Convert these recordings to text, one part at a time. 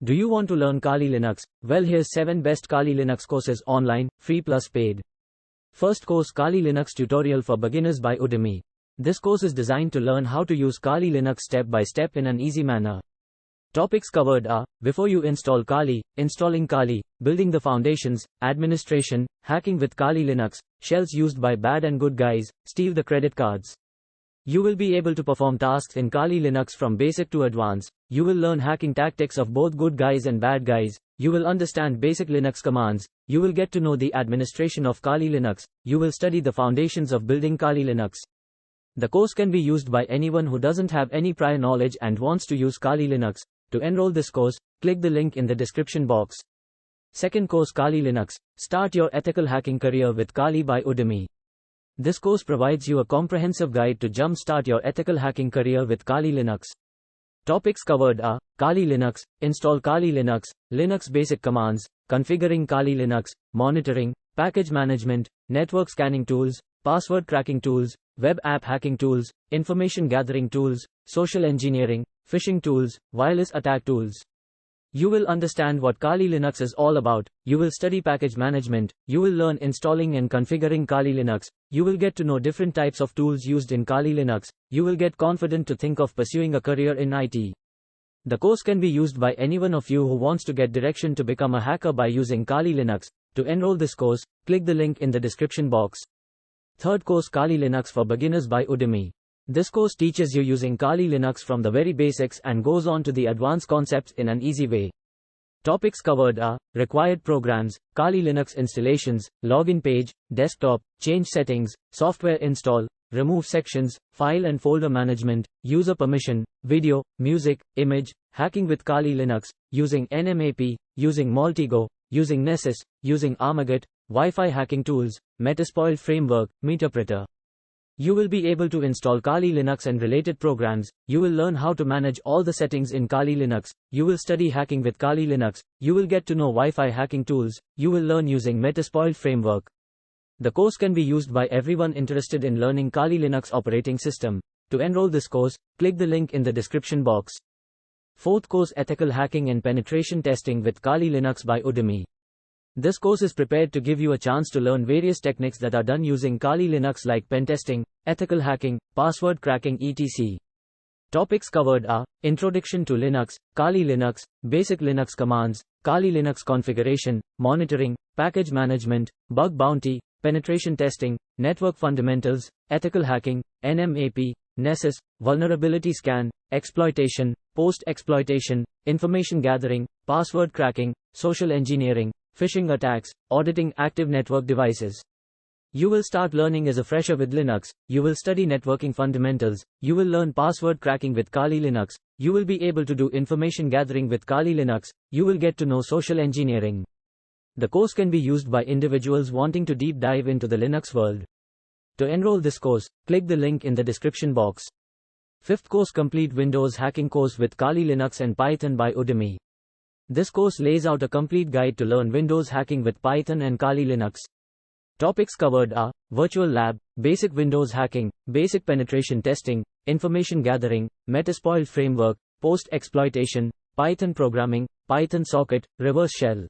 Do you want to learn Kali Linux? Well, here's 7 best Kali Linux courses online, free plus paid. First course, Kali Linux Tutorial for Beginners by Udemy. This course is designed to learn how to use Kali Linux step by step in an easy manner. Topics covered are: before you install Kali, installing Kali, building the foundations, administration, hacking with Kali Linux, shells used by bad and good guys, steal the credit cards. You will be able to perform tasks in Kali Linux from basic to advanced. You will learn hacking tactics of both good guys and bad guys. You will understand basic Linux commands. You will get to know the administration of Kali Linux. You will study the foundations of building Kali Linux. The course can be used by anyone who doesn't have any prior knowledge and wants to use Kali Linux. To enroll this course, click the link in the description box. Second course, Kali Linux. Start your ethical hacking career with Kali by Udemy. This course provides you a comprehensive guide to jumpstart your ethical hacking career with Kali Linux. Topics covered are: Kali Linux, install Kali Linux, Linux basic commands, configuring Kali Linux, monitoring, package management, network scanning tools, password cracking tools, web app hacking tools, information gathering tools, social engineering, phishing tools, wireless attack tools. You will understand what Kali Linux is all about. You will study package management. You will learn installing and configuring Kali Linux. You will get to know different types of tools used in Kali Linux. You will get confident to think of pursuing a career in IT. The course can be used by anyone of you who wants to get direction to become a hacker by using Kali Linux. To enroll this course, click the link in the description box. Third course, Kali Linux for Beginners by Udemy. This course teaches you using Kali Linux from the very basics and goes on to the advanced concepts in an easy way. Topics covered are: required programs, Kali Linux installations, login page, desktop, change settings, software install, remove sections, file and folder management, user permission, video, music, image, hacking with Kali Linux, using NMAP, using Multigo, using Nessus, using Armaget, Wi-Fi hacking tools, Metasploit framework, Meterpreter. You will be able to install Kali Linux and related programs. You will learn how to manage all the settings in Kali Linux. You will study hacking with Kali Linux. You will get to know Wi-Fi hacking tools. You will learn using Metasploit framework. The course can be used by everyone interested in learning Kali Linux operating system. To enroll this course, click the link in the description box. Fourth course, ethical hacking and penetration testing with Kali Linux by Udemy. This course is prepared to give you a chance to learn various techniques that are done using Kali Linux like pen testing, ethical hacking, password cracking etc. Topics covered are: introduction to Linux, Kali Linux, basic Linux commands, Kali Linux configuration, monitoring, package management, bug bounty, penetration testing, network fundamentals, ethical hacking, NMAP, Nessus, vulnerability scan, exploitation, post-exploitation, information gathering, password cracking, social engineering, phishing attacks, auditing active network devices. You will start learning as a fresher with Linux. You will study networking fundamentals. You will learn password cracking with Kali Linux. You will be able to do information gathering with Kali Linux. You will get to know social engineering. The course can be used by individuals wanting to deep dive into the Linux world. To enroll this course, click the link in the description box. Fifth course, complete Windows hacking course with Kali Linux and Python by Udemy. This course lays out a complete guide to learn Windows hacking with Python and Kali Linux. Topics covered are: virtual lab, basic Windows hacking, basic penetration testing, information gathering, Metasploit framework, post-exploitation, Python programming, Python socket, reverse shell.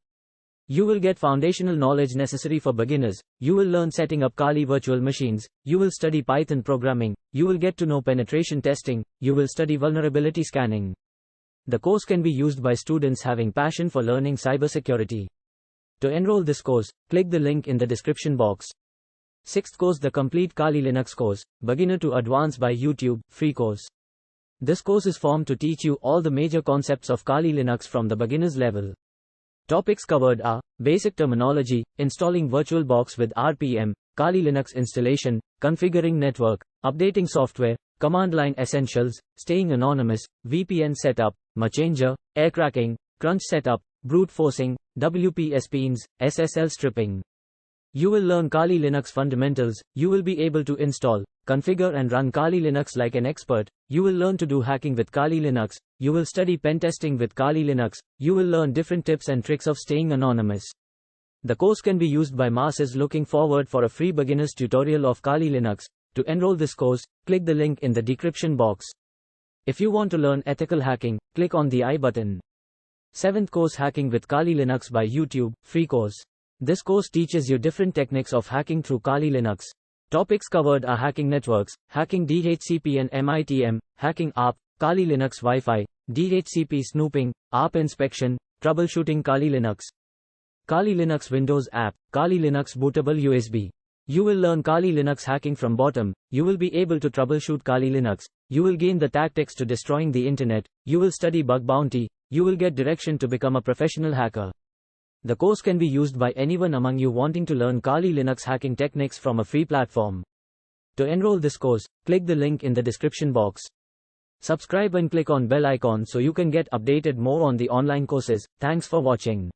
You will get foundational knowledge necessary for beginners. You will learn setting up Kali virtual machines. You will study Python programming. You will get to know penetration testing. You will study vulnerability scanning. The course can be used by students having passion for learning cybersecurity. To enroll this course, click the link in the description box. Sixth course, the complete Kali Linux course, Beginner to Advanced by YouTube, free course. This course is formed to teach you all the major concepts of Kali Linux from the beginner's level. Topics covered are: basic terminology, installing VirtualBox with RPM, Kali Linux installation, configuring network, updating software, command line essentials, staying anonymous, VPN setup, Machanger, air cracking, crunch setup, brute forcing, WP spins, SSL stripping. You will learn Kali Linux fundamentals. You will be able to install, configure and run Kali Linux like an expert. You will learn to do hacking with Kali Linux. You will study pen testing with Kali Linux. You will learn different tips and tricks of staying anonymous. The course can be used by masses looking forward for a free beginner's tutorial of Kali Linux. To enroll this course, click the link in the description box. If you want to learn ethical hacking, click on the I button. 7th course, Hacking with Kali Linux by YouTube, free course. This course teaches you different techniques of hacking through Kali Linux. Topics covered are hacking networks, hacking DHCP and MITM, hacking ARP, Kali Linux Wi-Fi, DHCP snooping, ARP inspection, troubleshooting Kali Linux. Kali Linux Windows app, Kali Linux bootable USB. You will learn Kali Linux hacking from bottom. You will be able to troubleshoot Kali Linux. You will gain the tactics to destroying the internet. You will study bug bounty. You will get direction to become a professional hacker. The course can be used by anyone among you wanting to learn Kali Linux hacking techniques from a free platform. To enroll this course, click the link in the description box. Subscribe and click on bell icon so you can get updated more on the online courses. Thanks for watching.